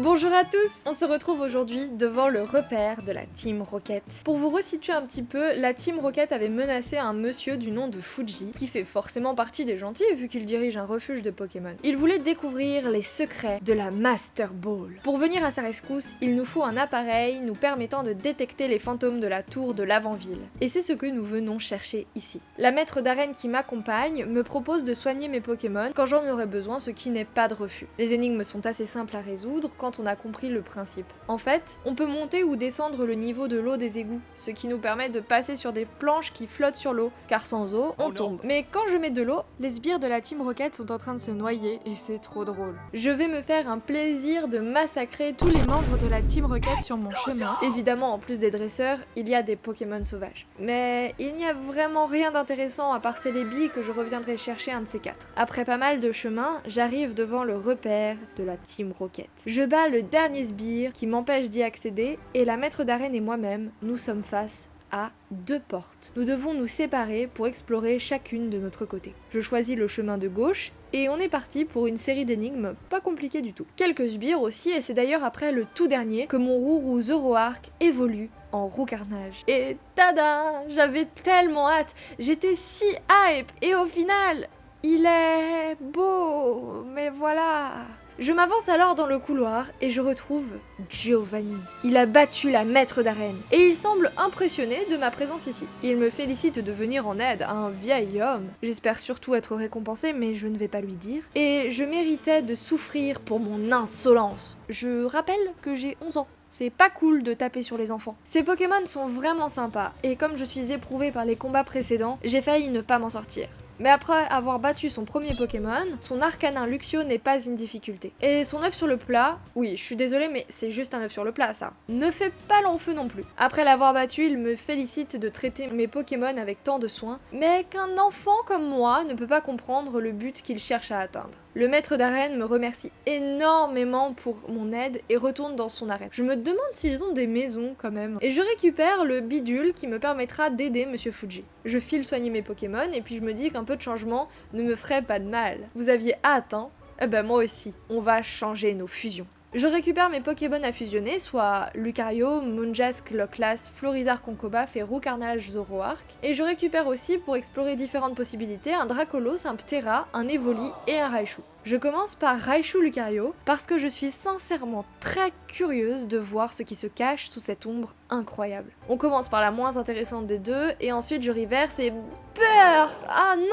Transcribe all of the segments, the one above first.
Bonjour à tous, on se retrouve aujourd'hui devant le repère de la Team Rocket. Pour vous resituer un petit peu, la Team Rocket avait menacé un monsieur du nom de Fuji, qui fait forcément partie des gentils vu qu'il dirige un refuge de Pokémon. Il voulait découvrir les secrets de la Master Ball. Pour venir à sa rescousse, il nous faut un appareil nous permettant de détecter les fantômes de la tour de l'avant-ville. Et c'est ce que nous venons chercher ici. La maître d'arène qui m'accompagne me propose de soigner mes Pokémon quand j'en aurai besoin, ce qui n'est pas de refus. Les énigmes sont assez simples à résoudre quand on a compris le principe. En fait, on peut monter ou descendre le niveau de l'eau des égouts, ce qui nous permet de passer sur des planches qui flottent sur l'eau, car sans eau, on tombe. Mais quand je mets de l'eau, les sbires de la Team Rocket sont en train de se noyer et c'est trop drôle. Je vais me faire un plaisir de massacrer tous les membres de la Team Rocket sur mon chemin. Évidemment, en plus des dresseurs, il y a des Pokémon sauvages. Mais il n'y a vraiment rien d'intéressant à part Celebi que je reviendrai chercher un de ces quatre. Après pas mal de chemin, j'arrive devant le repère de la Team Rocket. Je bats le dernier sbire qui m'empêche d'y accéder et la maître d'arène et moi-même, nous sommes face à deux portes. Nous devons nous séparer pour explorer chacune de notre côté. Je choisis le chemin de gauche et on est parti pour une série d'énigmes pas compliquées du tout. Quelques sbires aussi et c'est d'ailleurs après le tout dernier que mon Rourou Zoroark évolue en Roucarnage. Et tada! J'avais tellement hâte, j'étais si hype et au final, il est beau, mais voilà... Je m'avance alors dans le couloir et je retrouve Giovanni. Il a battu la maître d'arène et il semble impressionné de ma présence ici. Il me félicite de venir en aide à un vieil homme. J'espère surtout être récompensé mais je ne vais pas lui dire. Et je méritais de souffrir pour mon insolence. Je rappelle que j'ai 11 ans. C'est pas cool de taper sur les enfants. Ces Pokémon sont vraiment sympas et comme je suis éprouvée par les combats précédents, j'ai failli ne pas m'en sortir. Mais après avoir battu son premier Pokémon, son Arcanin Luxio n'est pas une difficulté. Et son œuf sur le plat, oui, je suis désolée mais c'est juste un œuf sur le plat ça, ne fait pas long feu non plus. Après l'avoir battu, il me félicite de traiter mes Pokémon avec tant de soin, mais qu'un enfant comme moi ne peut pas comprendre le but qu'il cherche à atteindre. Le maître d'arène me remercie énormément pour mon aide et retourne dans son arène. Je me demande s'ils ont des maisons quand même. Et je récupère le bidule qui me permettra d'aider Monsieur Fuji. Je file soigner mes Pokémon et puis je me dis qu'un peu de changement ne me ferait pas de mal. Vous aviez hâte, hein? Eh ben moi aussi. On va changer nos fusions. Je récupère mes Pokémon à fusionner, soit Lucario, Munjask, Loclas, Florizarre Concobaf et Roucarnage Zoroark. Et je récupère aussi, pour explorer différentes possibilités, un Dracolos, un Ptera, un Evoli et un Raichu. Je commence par Raichu Lucario parce que je suis sincèrement très curieuse de voir ce qui se cache sous cette ombre incroyable. On commence par la moins intéressante des deux et ensuite je reverse et peur! Ah non,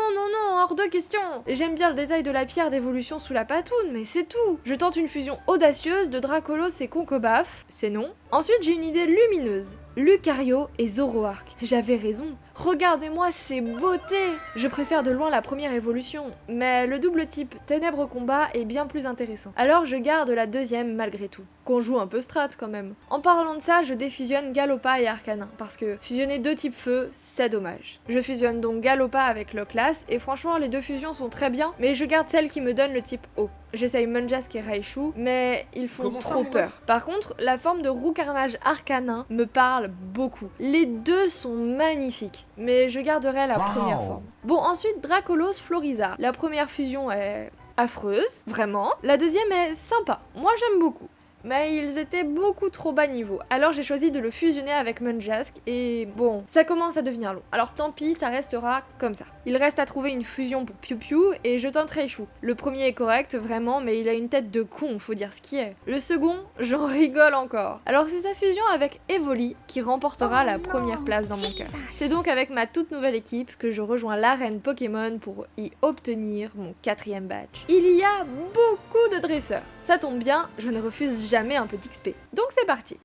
hors de question! J'aime bien le détail de la pierre d'évolution sous la patoune, mais c'est tout! Je tente une fusion audacieuse de Dracolos et Concobaf, c'est non. Ensuite j'ai une idée lumineuse. Lucario et Zoroark. J'avais raison. Regardez-moi ces beautés! Je préfère de loin la première évolution, mais le double type Ténèbres Combat est bien plus intéressant. Alors je garde la deuxième malgré tout. Qu'on joue un peu strat quand même. En parlant de ça, je défusionne Galopa et Arcanin, parce que fusionner deux types feu, c'est dommage. Je fusionne donc Galopa avec Loclas, et franchement les deux fusions sont très bien, mais je garde celle qui me donne le type eau. J'essaye Munjask et Raichu, mais ils font trop peur. Par contre, la forme de Roucarnage Arcanin me parle beaucoup. Les deux sont magnifiques, mais je garderai la première forme. Bon, ensuite Dracolos Florizarre. La première fusion est affreuse, vraiment. La deuxième est sympa, moi j'aime beaucoup. Mais ils étaient beaucoup trop bas niveau, alors j'ai choisi de le fusionner avec Munjask et bon, ça commence à devenir long. Alors tant pis, ça restera comme ça. Il reste à trouver une fusion pour Piu Piu et je tente Raichu. Le premier est correct, vraiment, mais il a une tête de con, faut dire ce qui est. Le second, j'en rigole encore. Alors c'est sa fusion avec Evoli qui remportera la première place dans mon cœur. C'est donc avec ma toute nouvelle équipe que je rejoins l'arène Pokémon pour y obtenir mon 4e badge. Il y a beaucoup de dresseurs. Ça tombe bien, je ne refuse jamais un petit XP. Donc c'est parti.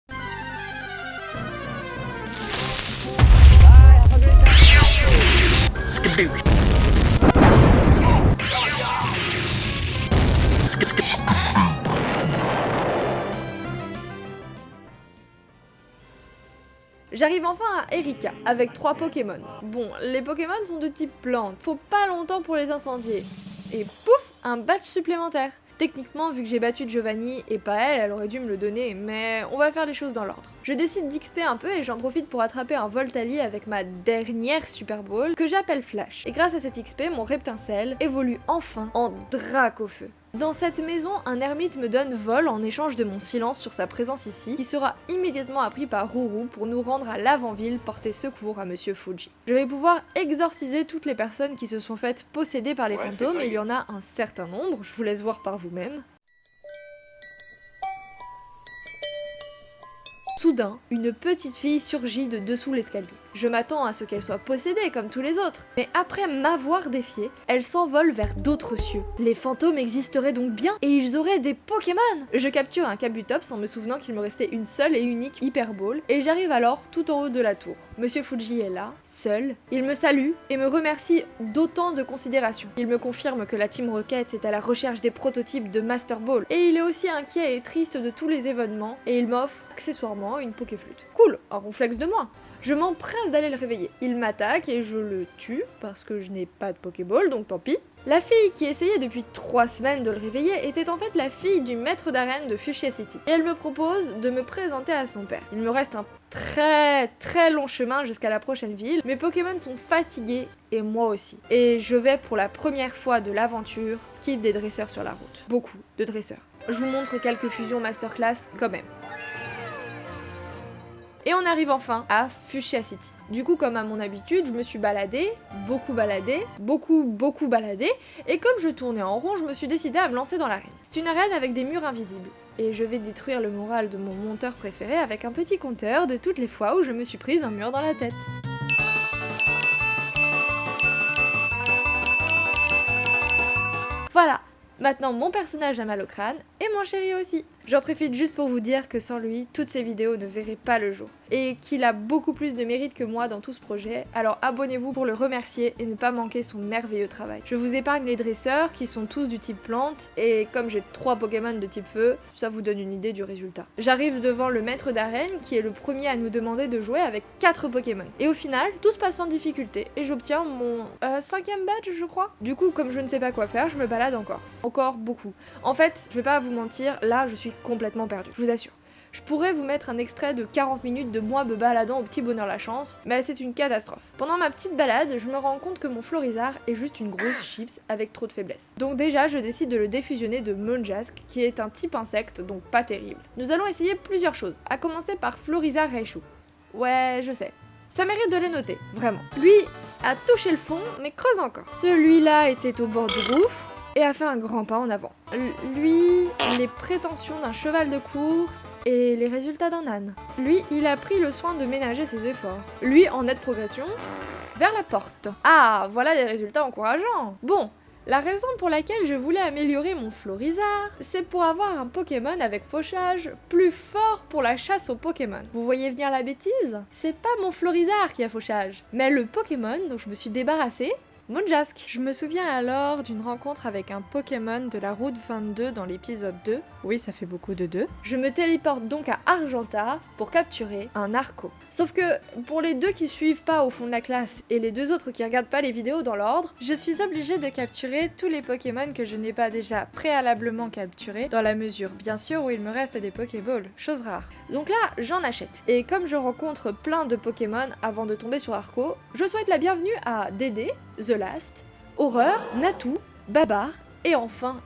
J'arrive enfin à Erika, avec 3 Pokémon. Bon, les Pokémon sont de type plante, faut pas longtemps pour les incendier. Et pouf, un badge supplémentaire. Techniquement, vu que j'ai battu Giovanni et pas elle, elle aurait dû me le donner, mais on va faire les choses dans l'ordre. Je décide d'XP un peu et j'en profite pour attraper un Voltali avec ma dernière Super Ball que j'appelle Flash. Et grâce à cette XP, mon Reptincelle évolue enfin en Dracofeu. Dans cette maison, un ermite me donne vol en échange de mon silence sur sa présence ici, qui sera immédiatement appris par Ruru pour nous rendre à l'avant-ville porter secours à Monsieur Fuji. Je vais pouvoir exorciser toutes les personnes qui se sont faites posséder par les fantômes, et il y en a un certain nombre, je vous laisse voir par vous-même. Soudain, une petite fille surgit de dessous l'escalier. Je m'attends à ce qu'elle soit possédée comme tous les autres, mais après m'avoir défiée, elle s'envole vers d'autres cieux. Les fantômes existeraient donc bien et ils auraient des Pokémon. Je capture un Kabutops en me souvenant qu'il me restait une seule et unique Hyper Ball et j'arrive alors tout en haut de la tour. Monsieur Fuji est là, seul. Il me salue et me remercie d'autant de considération. Il me confirme que la Team Rocket est à la recherche des prototypes de Master Ball et il est aussi inquiet et triste de tous les événements et il m'offre accessoirement une Pokéflûte. Cool, un réflexe de moi. Je m'empresse d'aller le réveiller. Il m'attaque et je le tue parce que je n'ai pas de Pokéball, donc tant pis. La fille qui essayait depuis 3 semaines de le réveiller était en fait la fille du maître d'arène de Fuchsia City. Et elle me propose de me présenter à son père. Il me reste un très long chemin jusqu'à la prochaine ville. Mes Pokémon sont fatigués et moi aussi. Et je vais pour la première fois de l'aventure skip des dresseurs sur la route. Beaucoup de dresseurs. Je vous montre quelques fusions masterclass quand même. Et on arrive enfin à Fuchsia City. Du coup, comme à mon habitude, je me suis baladée, beaucoup baladée, et comme je tournais en rond, je me suis décidée à me lancer dans l'arène. C'est une arène avec des murs invisibles. Et je vais détruire le moral de mon monteur préféré avec un petit compteur de toutes les fois où je me suis prise un mur dans la tête. Voilà, maintenant mon personnage a mal au crâne, et mon chéri aussi. J'en profite juste pour vous dire que sans lui, toutes ces vidéos ne verraient pas le jour. Et qu'il a beaucoup plus de mérite que moi dans tout ce projet, alors abonnez-vous pour le remercier et ne pas manquer son merveilleux travail. Je vous épargne les dresseurs, qui sont tous du type plante, et comme j'ai 3 Pokémon de type feu, ça vous donne une idée du résultat. J'arrive devant le maître d'arène, qui est le premier à nous demander de jouer avec 4 Pokémon. Et au final, tout se passe sans difficulté, et j'obtiens mon 5e badge, je crois. Du coup, comme je ne sais pas quoi faire, je me balade encore. Encore beaucoup. En fait, je vais pas vous mentir, là je suis complètement perdue, je vous assure. Je pourrais vous mettre un extrait de 40 minutes de moi me baladant au petit bonheur la chance, mais c'est une catastrophe. Pendant ma petite balade, je me rends compte que mon Florizarre est juste une grosse chips avec trop de faiblesse. Donc déjà, je décide de le défusionner de Monjask, qui est un type insecte, donc pas terrible. Nous allons essayer plusieurs choses, à commencer par Florizarre Raichu. Ouais, je sais. Ça mérite de le noter, vraiment. Lui a touché le fond, mais creuse encore. Celui-là était au bord du gouffre, et a fait un grand pas en avant. Lui, les prétentions d'un cheval de course et les résultats d'un âne. Lui, il a pris le soin de ménager ses efforts. Lui, en nette progression, vers la porte. Ah, voilà les résultats encourageants. Bon, la raison pour laquelle je voulais améliorer mon Florizarre, c'est pour avoir un Pokémon avec fauchage plus fort pour la chasse aux Pokémon. Vous voyez venir la bêtise? C'est pas mon Florizarre qui a fauchage, mais le Pokémon dont je me suis débarrassée, Monjask. Je me souviens alors d'une rencontre avec un Pokémon de la route 22 dans l'épisode 2. Oui, ça fait beaucoup de 2. Je me téléporte donc à Argenta pour capturer un Arco. Sauf que pour les 2 qui suivent pas au fond de la classe et les 2 autres qui regardent pas les vidéos dans l'ordre, je suis obligée de capturer tous les Pokémon que je n'ai pas déjà préalablement capturés, dans la mesure bien sûr où il me reste des Pokéballs, chose rare. Donc là, j'en achète. Et comme je rencontre plein de Pokémon avant de tomber sur Arco, je souhaite la bienvenue à Dédé, The Last, Horreur, Natou, Babar et enfin,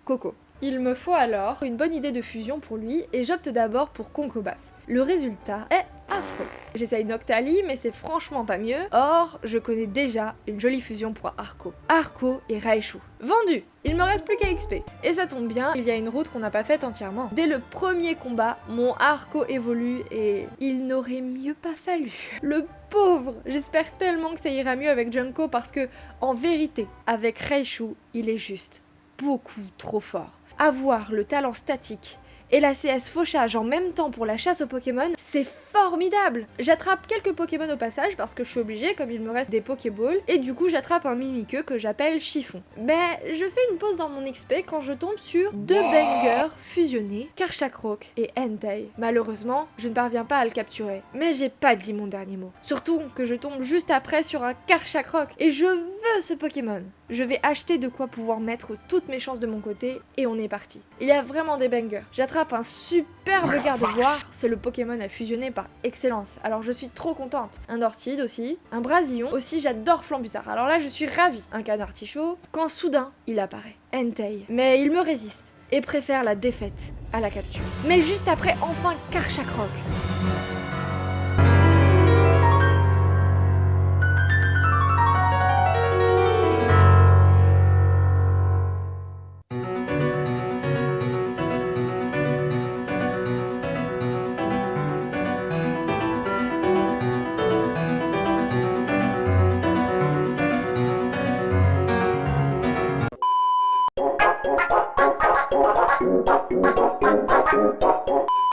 Coco. Il me faut alors une bonne idée de fusion pour lui et j'opte d'abord pour Concobaf. Le résultat est affreux. J'essaye Noctali mais c'est franchement pas mieux. Or, je connais déjà une jolie fusion pour Arco. Arco et Raichu. Vendu! Il me reste plus qu'à XP. Et ça tombe bien, il y a une route qu'on n'a pas faite entièrement. Dès le premier combat, mon Arco évolue et il n'aurait mieux pas fallu. Le pauvre! J'espère tellement que ça ira mieux avec Junko parce que, en vérité, avec Raichu, il est juste beaucoup trop fort. Avoir le talent statique et la CS fauchage en même temps pour la chasse aux Pokémon, c'est formidable! J'attrape quelques Pokémon au passage parce que je suis obligée comme il me reste des Pokéballs et du coup j'attrape un Mimikyu que j'appelle Chiffon. Mais je fais une pause dans mon XP quand je tombe sur 2 bangers fusionnés, Karchakrok et Entei. Malheureusement, je ne parviens pas à le capturer. Mais j'ai pas dit mon dernier mot. Surtout que je tombe juste après sur un Karchakrok et je veux ce Pokémon. Je vais acheter de quoi pouvoir mettre toutes mes chances de mon côté et on est parti. Il y a vraiment des bangers. J'attrape un superbe gardevoir, c'est le Pokémon à fusionner par excellence, alors je suis trop contente. Un Dortide aussi, un Brasillon, aussi j'adore Flambusard, alors là je suis ravie. Un Canartichaud, quand soudain il apparaît, Entei. Mais il me résiste et préfère la défaite à la capture. Mais juste après, enfin Karchakroc.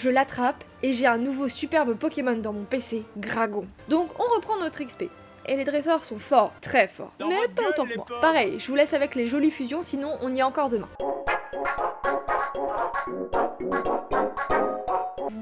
Je l'attrape et j'ai un nouveau superbe Pokémon dans mon PC, Gragon. Donc on reprend notre XP. Et les dresseurs sont forts, très forts, mais pas autant que moi. Pareil, je vous laisse avec les jolies fusions, sinon on y est encore demain.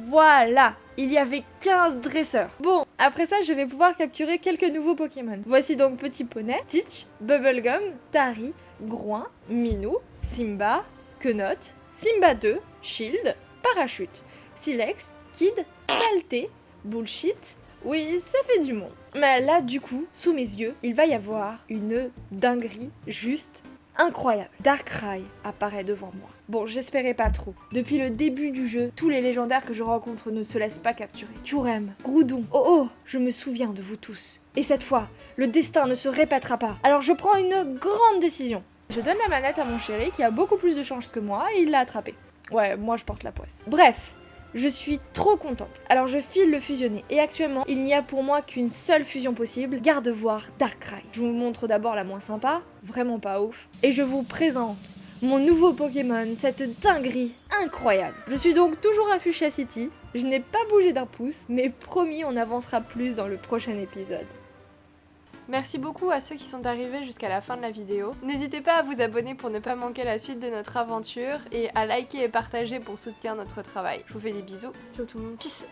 Voilà, il y avait 15 dresseurs. Bon, après ça, je vais pouvoir capturer quelques nouveaux Pokémon. Voici donc Petit Poney, Stitch, Bubblegum, Tari, Groin, Minou, Simba, Quenotte, Simba 2, Shield, Parachute, Silex, Kid, Saleté, Bullshit. Oui, ça fait du monde. Mais là, du coup, sous mes yeux, il va y avoir une dinguerie juste incroyable. Darkrai apparaît devant moi. Bon, j'espérais pas trop. Depuis le début du jeu, tous les légendaires que je rencontre ne se laissent pas capturer. Kyurem, Groudon, oh, je me souviens de vous tous. Et cette fois, le destin ne se répétera pas. Alors je prends une grande décision. Je donne la manette à mon chéri qui a beaucoup plus de chance que moi et il l'a attrapé. Ouais, moi je porte la poisse. Bref, je suis trop contente. Alors je file le fusionner et actuellement, il n'y a pour moi qu'une seule fusion possible, Gardevoir Darkrai. Je vous montre d'abord la moins sympa, vraiment pas ouf, et je vous présente mon nouveau Pokémon, cette dinguerie incroyable. Je suis donc toujours à Fuchsia City, je n'ai pas bougé d'un pouce, mais promis on avancera plus dans le prochain épisode. Merci beaucoup à ceux qui sont arrivés jusqu'à la fin de la vidéo. N'hésitez pas à vous abonner pour ne pas manquer la suite de notre aventure et à liker et partager pour soutenir notre travail. Je vous fais des bisous. Ciao tout le monde. Peace.